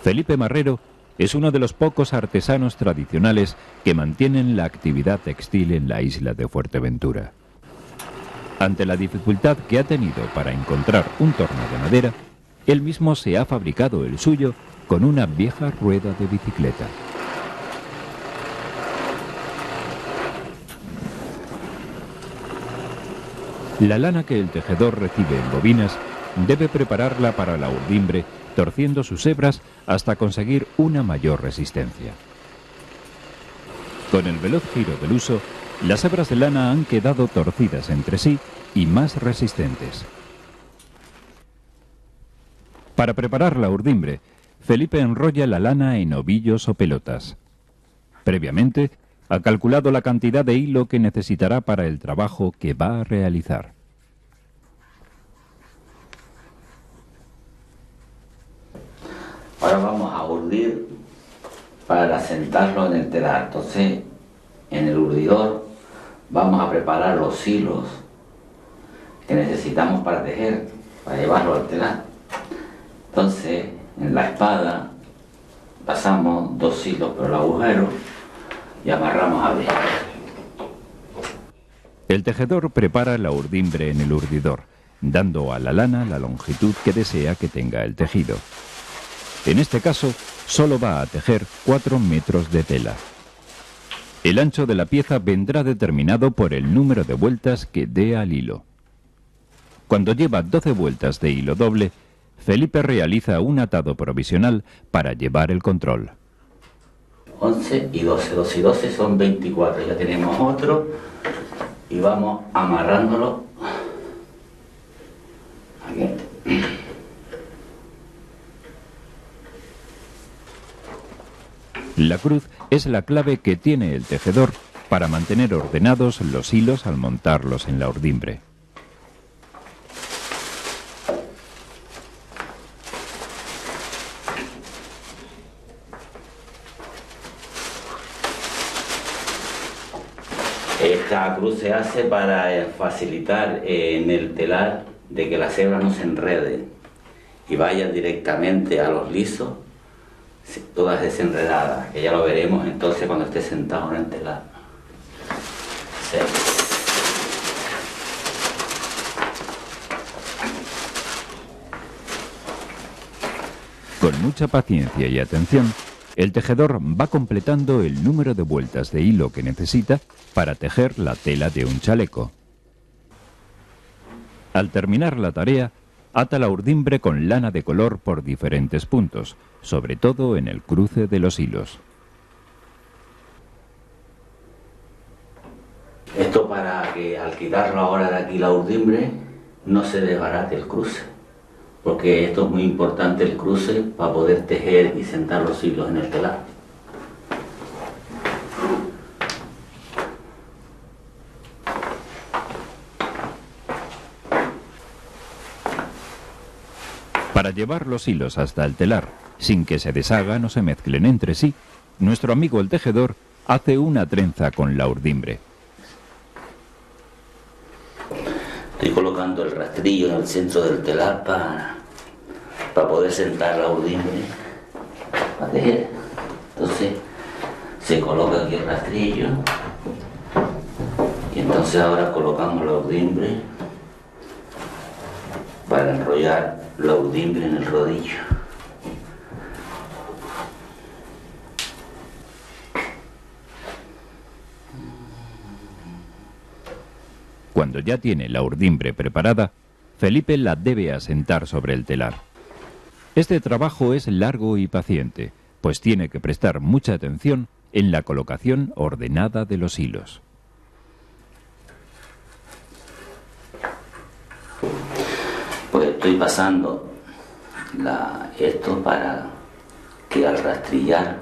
Felipe Marrero es uno de los pocos artesanos tradicionales que mantienen la actividad textil en la isla de Fuerteventura. Ante la dificultad que ha tenido para encontrar un torno de madera, él mismo se ha fabricado el suyo con una vieja rueda de bicicleta. La lana que el tejedor recibe en bobinas debe prepararla para la urdimbre, torciendo sus hebras hasta conseguir una mayor resistencia. Con el veloz giro del uso, las hebras de lana han quedado torcidas entre sí y más resistentes. Para preparar la urdimbre, Felipe enrolla la lana en ovillos o pelotas. Previamente, ha calculado la cantidad de hilo que necesitará para el trabajo que va a realizar. Ahora vamos a urdir para sentarlo en el telar. Entonces, en el urdidor vamos a preparar los hilos que necesitamos para tejer, para llevarlo al telar. Entonces, en la espada pasamos 2 hilos por el agujero y amarramos a ver. El tejedor prepara la urdimbre en el urdidor, dando a la lana la longitud que desea que tenga el tejido. En este caso, solo va a tejer 4 metros de tela. El ancho de la pieza vendrá determinado por el número de vueltas que dé al hilo. Cuando lleva 12 vueltas de hilo doble, Felipe realiza un atado provisional para llevar el control. 11 y 12, 12 y 12 son 24, ya tenemos otro y vamos amarrándolo aquí. La cruz es la clave que tiene el tejedor para mantener ordenados los hilos al montarlos en la urdimbre. Esta cruz se hace para facilitar en el telar de que las hebras no se enreden y vayan directamente a los lisos, todas desenredadas, que ya lo veremos entonces cuando esté sentado en el telar. Sí. Con mucha paciencia y atención, el tejedor va completando el número de vueltas de hilo que necesita para tejer la tela de un chaleco. Al terminar la tarea, ata la urdimbre con lana de color por diferentes puntos, sobre todo en el cruce de los hilos. Esto para que al quitarlo ahora de aquí la urdimbre no se desbarate el cruce, porque esto es muy importante, el cruce, para poder tejer y sentar los hilos en el telar. Para llevar los hilos hasta el telar, sin que se deshagan o se mezclen entre sí, nuestro amigo el tejedor hace una trenza con la urdimbre. Estoy colocando el rastrillo en el centro del telar para poder sentar la urdimbre, para tejer. Entonces se coloca aquí el rastrillo y entonces ahora colocamos la urdimbre para enrollar la urdimbre en el rodillo. Cuando ya tiene la urdimbre preparada, Felipe la debe asentar sobre el telar. Este trabajo es largo y paciente, pues tiene que prestar mucha atención en la colocación ordenada de los hilos. Pues estoy pasando esto para que al rastrillar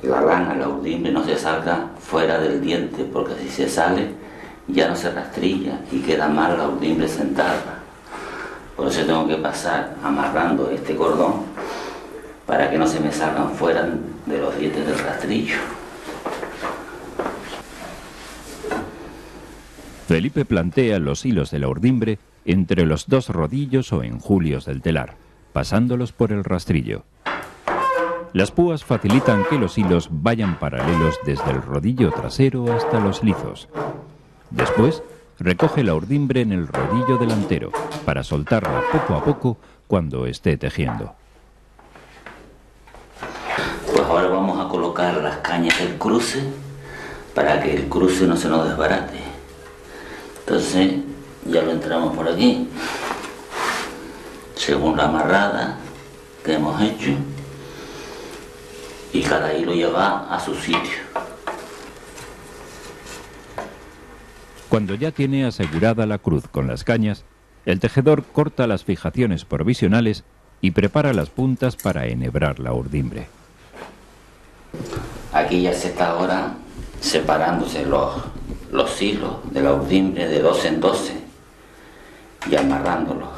la lana, la urdimbre, no se salga fuera del diente, porque si se sale ya no se rastrilla y queda mal la urdimbre sentada. Por eso tengo que pasar amarrando este cordón para que no se me salgan fuera de los dientes del rastrillo. Felipe plantea los hilos de la urdimbre entre los 2 rodillos o enjulios del telar, pasándolos por el rastrillo. Las púas facilitan que los hilos vayan paralelos desde el rodillo trasero hasta los lizos. Después, recoge la urdimbre en el rodillo delantero para soltarla poco a poco cuando esté tejiendo. Pues ahora vamos a colocar las cañas del cruce para que el cruce no se nos desbarate. Entonces ya lo entramos por aquí, según la amarrada que hemos hecho, y cada hilo lleva a su sitio. Cuando ya tiene asegurada la cruz con las cañas, el tejedor corta las fijaciones provisionales y prepara las puntas para enhebrar la urdimbre. Aquí ya se está ahora separándose los hilos de la urdimbre de 12 en 12 y amarrándolos.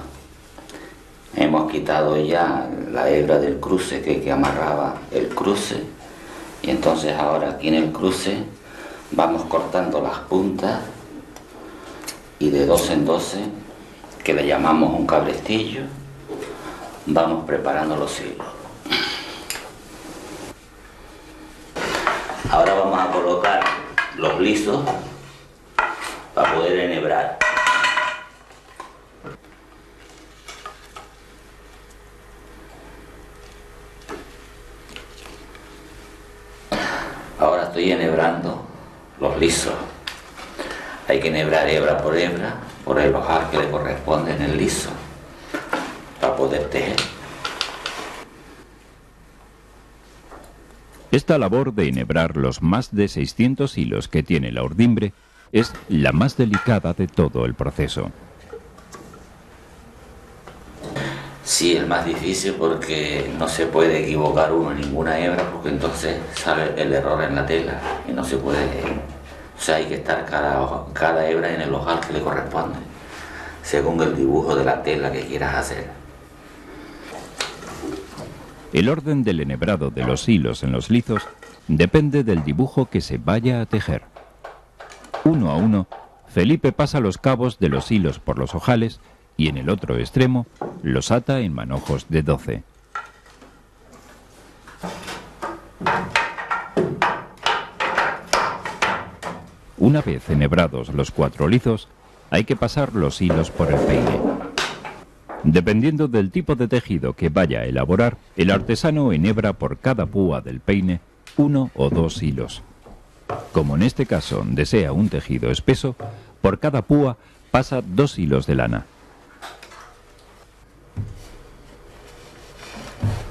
Hemos quitado ya la hebra del cruce que amarraba el cruce, y entonces ahora aquí en el cruce vamos cortando las puntas y de 12 en 12, que le llamamos un cabrestillo, vamos preparando los hilos. Ahora vamos a colocar los lisos para poder enhebrar. Ahora estoy enhebrando los lisos. Hay que enhebrar hebra por el ojal que le corresponde en el liso, para poder tejer. Esta labor de enhebrar los más de 600 hilos que tiene la urdimbre es la más delicada de todo el proceso. Sí, es más difícil porque no se puede equivocar uno en ninguna hebra, porque entonces sale el error en la tela y no se puede. O sea, hay que estar cada hebra en el ojal que le corresponde, según el dibujo de la tela que quieras hacer. El orden del enhebrado de los hilos en los lizos depende del dibujo que se vaya a tejer. Uno a uno, Felipe pasa los cabos de los hilos por los ojales y en el otro extremo los ata en manojos de 12. Una vez enhebrados los 4 lizos, hay que pasar los hilos por el peine. Dependiendo del tipo de tejido que vaya a elaborar, el artesano enhebra por cada púa del peine 1 o 2 hilos. Como en este caso desea un tejido espeso, por cada púa pasa 2 hilos de lana.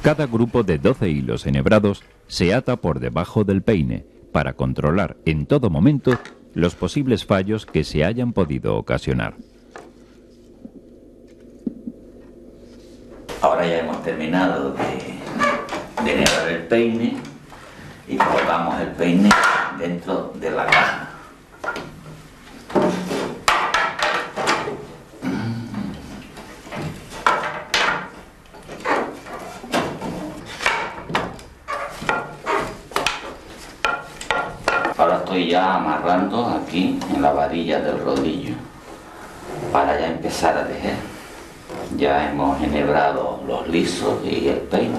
Cada grupo de 12 hilos enhebrados se ata por debajo del peine para controlar en todo momento los posibles fallos que se hayan podido ocasionar. Ahora ya hemos terminado de enhebrar el peine y colocamos el peine dentro de la caja. Ahora estoy ya amarrando aquí en la varilla del rodillo para ya empezar a tejer. Ya hemos enhebrado los lisos y el peine.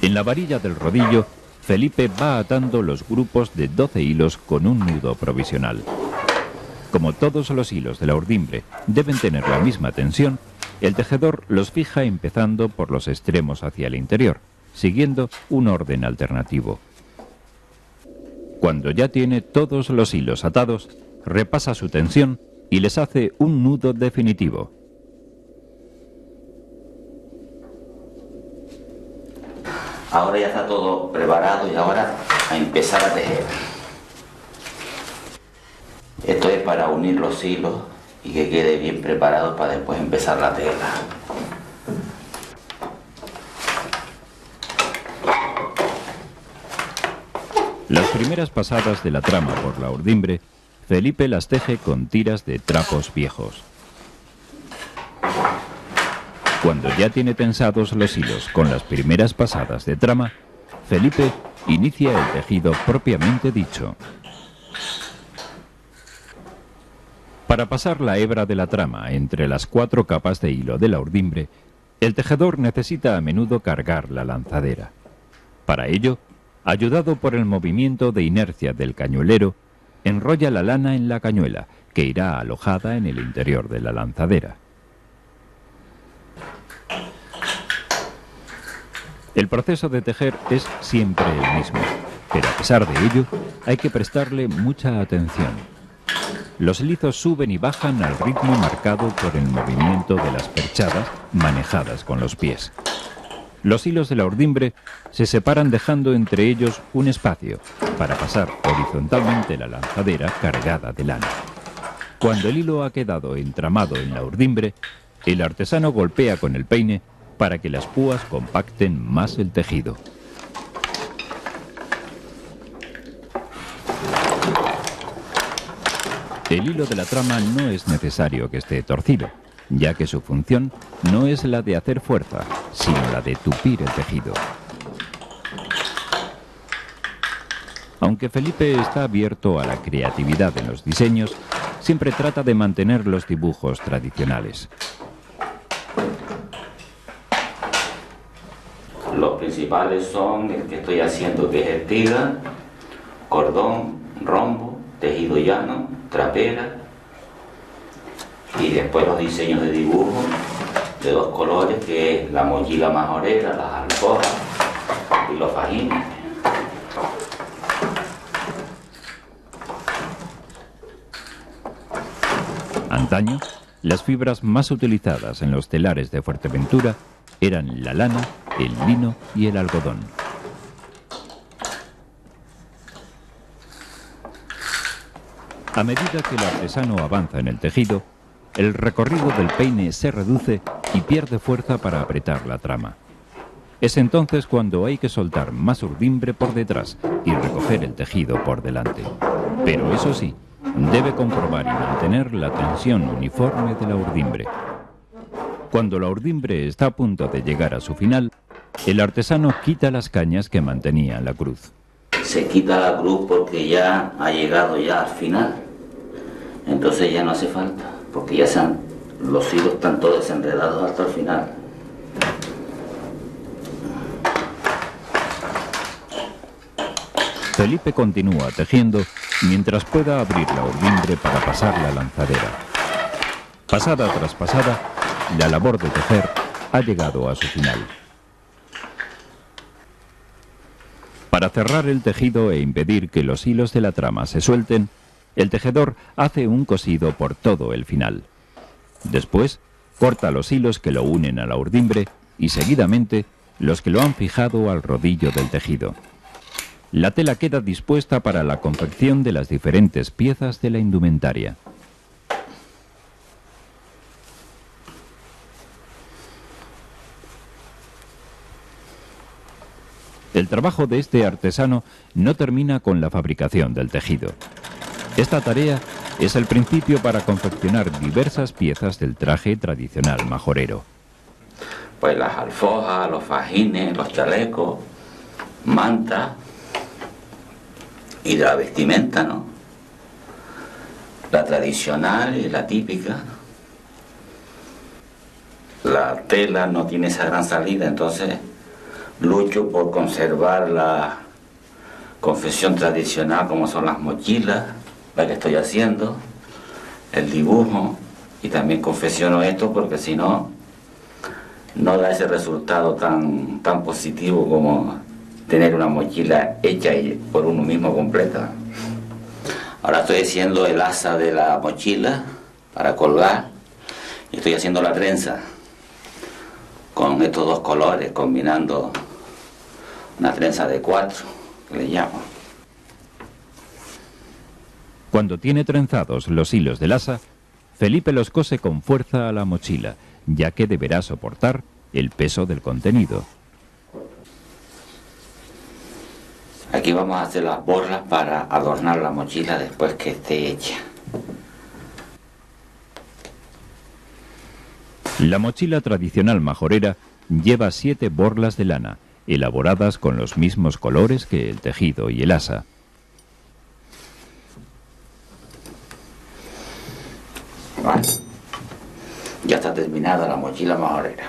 En la varilla del rodillo, Felipe va atando los grupos de 12 hilos con un nudo provisional. Como todos los hilos de la urdimbre deben tener la misma tensión, el tejedor los fija empezando por los extremos hacia el interior, siguiendo un orden alternativo. Cuando ya tiene todos los hilos atados, repasa su tensión y les hace un nudo definitivo. Ahora ya está todo preparado y ahora a empezar a tejer. Esto es para unir los hilos y que quede bien preparado para después empezar la tela. Las primeras pasadas de la trama por la urdimbre, Felipe las teje con tiras de trapos viejos. Cuando ya tiene tensados los hilos con las primeras pasadas de trama, Felipe inicia el tejido propiamente dicho. Para pasar la hebra de la trama entre las 4 capas de hilo de la urdimbre, El tejedor necesita a menudo cargar la lanzadera. Para ello, ayudado por el movimiento de inercia del cañuelero, enrolla la lana en la cañuela, que irá alojada en el interior de la lanzadera. El proceso de tejer es siempre el mismo, pero a pesar de ello, hay que prestarle mucha atención. Los lizos suben y bajan al ritmo marcado por el movimiento de las perchadas manejadas con los pies. Los hilos de la urdimbre se separan dejando entre ellos un espacio para pasar horizontalmente la lanzadera cargada de lana. Cuando el hilo ha quedado entramado en la urdimbre, el artesano golpea con el peine para que las púas compacten más el tejido. El hilo de la trama no es necesario que esté torcido, ya que su función no es la de hacer fuerza, sino la de tupir el tejido. Aunque Felipe está abierto a la creatividad en los diseños, siempre trata de mantener los dibujos tradicionales. Los principales son el que estoy haciendo, que es espiga, cordón, rombo, tejido llano, trapera, y después los diseños de dibujo de dos colores, que es la mochila majorera, las alforjas y los fajines. Antaño, las fibras más utilizadas en los telares de Fuerteventura eran la lana, el lino y el algodón. A medida que el artesano avanza en el tejido, el recorrido del peine se reduce y pierde fuerza para apretar la trama. Es entonces cuando hay que soltar más urdimbre por detrás y recoger el tejido por delante. Pero eso sí, debe comprobar y mantener la tensión uniforme de la urdimbre. Cuando la urdimbre está a punto de llegar a su final, el artesano quita las cañas que mantenían la cruz. Se quita la cruz porque ya ha llegado ya al final. Entonces ya no hace falta, porque ya los hilos están todos desenredados hasta el final. Felipe continúa tejiendo mientras pueda abrir la urdimbre para pasar la lanzadera. Pasada tras pasada, la labor de tejer ha llegado a su final. Para cerrar el tejido e impedir que los hilos de la trama se suelten, el tejedor hace un cosido por todo el final. Después, corta los hilos que lo unen a la urdimbre y seguidamente los que lo han fijado al rodillo del tejido. La tela queda dispuesta para la confección de las diferentes piezas de la indumentaria. El trabajo de este artesano no termina con la fabricación del tejido. Esta tarea es el principio para confeccionar diversas piezas del traje tradicional majorero. Pues las alforjas, los fajines, los chalecos, mantas y de la vestimenta, ¿no? La tradicional y la típica. La tela no tiene esa gran salida, entonces lucho por conservar la confección tradicional, como son las mochilas, la que estoy haciendo, el dibujo, y también confecciono esto porque si no, no da ese resultado tan positivo como tener una mochila hecha por uno mismo completa. Ahora estoy haciendo el asa de la mochila para colgar y estoy haciendo la trenza con estos dos colores, combinando una trenza de 4, que le llamo. Cuando tiene trenzados los hilos del asa, Felipe los cose con fuerza a la mochila, ya que deberá soportar el peso del contenido. Aquí vamos a hacer las borlas para adornar la mochila después que esté hecha. La mochila tradicional majorera lleva 7 borlas de lana, elaboradas con los mismos colores que el tejido y el asa. Vale. Ya está terminada la mochila majorera.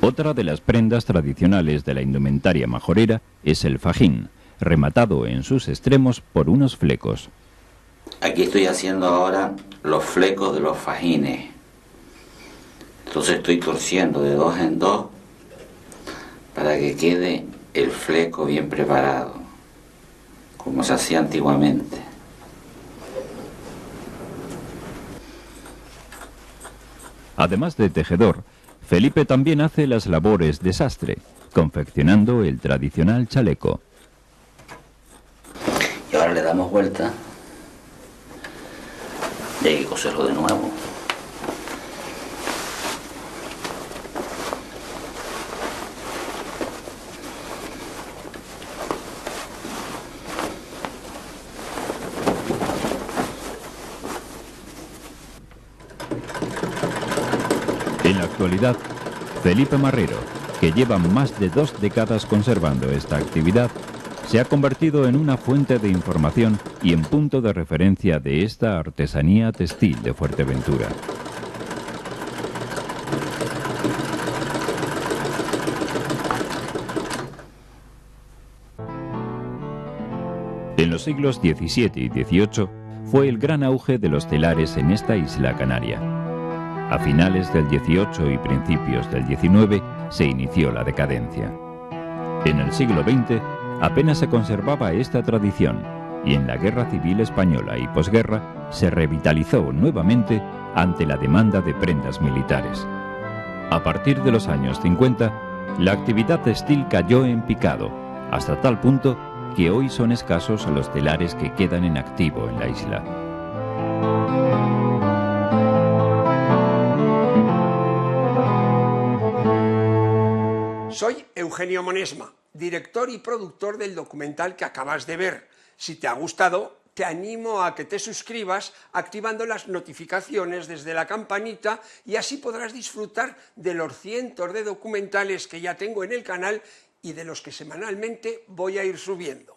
Otra de las prendas tradicionales de la indumentaria majorera es el fajín, rematado en sus extremos por unos flecos. Aquí estoy haciendo ahora los flecos de los fajines. Entonces estoy torciendo de 2 en 2 para que quede el fleco bien preparado, como se hacía antiguamente. Además de tejedor, Felipe también hace las labores de sastre, confeccionando el tradicional chaleco. Y ahora le damos vuelta y hay que coserlo de nuevo. En la actualidad, Felipe Marrero, que lleva más de 2 décadas conservando esta actividad, se ha convertido en una fuente de información y en punto de referencia de esta artesanía textil de Fuerteventura. En los siglos XVII y XVIII fue el gran auge de los telares en esta isla canaria. A finales del XVIII y principios del XIX se inició la decadencia. En el siglo XX apenas se conservaba esta tradición y en la Guerra Civil Española y posguerra se revitalizó nuevamente ante la demanda de prendas militares. A partir de los años 50, la actividad textil cayó en picado, hasta tal punto que hoy son escasos los telares que quedan en activo en la isla. Soy Eugenio Monesma, director y productor del documental que acabas de ver. Si te ha gustado, te animo a que te suscribas activando las notificaciones desde la campanita y así podrás disfrutar de los cientos de documentales que ya tengo en el canal y de los que semanalmente voy a ir subiendo.